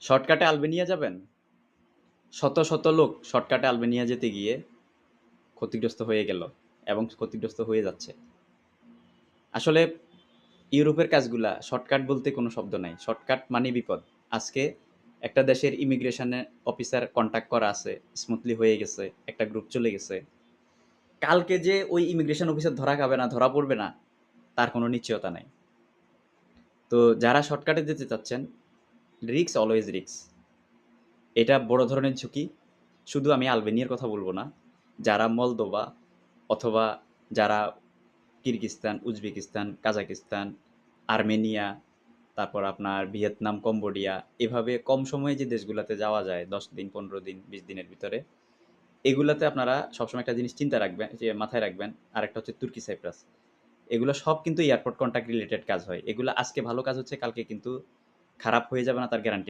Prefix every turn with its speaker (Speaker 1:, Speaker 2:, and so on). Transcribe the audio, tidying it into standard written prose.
Speaker 1: শর্টকাটে আলবেনিয়া যাবেন? শত, শত লোক শর্টকাটে আলবেনিয়া যেতে গিয়ে ক্ষতিগ্রস্ত হয়ে গেল এবং ক্ষতিগ্রস্ত হয়ে যাচ্ছে। আসলে ইউরোপের কাজগুলা শর্টকাট বলতে কোনো শব্দ নাই। শর্টকাট মানেই বিপদ। আজকে একটা দেশের ইমিগ্রেশনে অফিসার কনট্যাক্ট করা আছে, স্মুথলি হয়ে গেছে, একটা গ্রুপ চলে গেছে। কালকে যে ওই ইমিগ্রেশন অফিসার ধরা খাবে না, ধরা পড়বে না, তার কোনো নিশ্চয়তা নাই। তো যারা শর্টকাটে যেতে চাচ্ছেন, রিস্ক অলওয়েজ রিস্ক। এটা বড় ধরনের ঝুঁকি। শুধু আমি আলবেনিয়ার কথা বলব না। যারা মলদোভা অথবা যারা কিরগিজস্তান, উজবেকিস্তান, কাজাকিস্তান, আর্মেনিয়া, তারপর আপনার ভিয়েতনাম, কম্বোডিয়া এভাবে কম সময়ে যে দেশগুলাতে যাওয়া যায় ১০ দিন, ১৫ দিন, ২০ দিনের ভিতরে, এগুলাতে আপনারা সবসময় একটা জিনিস চিন্তা রাখবেন যে মাথায় রাখবেন, আরেকটা হচ্ছে তুর্কি সাইপ্রাস। এগুলো সব কিন্তু এয়ারপোর্ট কন্ট্যাক্ট রিলেটেড কাজ হয়। এগুলা আজকে ভালো কাজ হচ্ছে, কালকে কিন্তু খারাপ হয়ে যাবে না তার গ্যারান্টি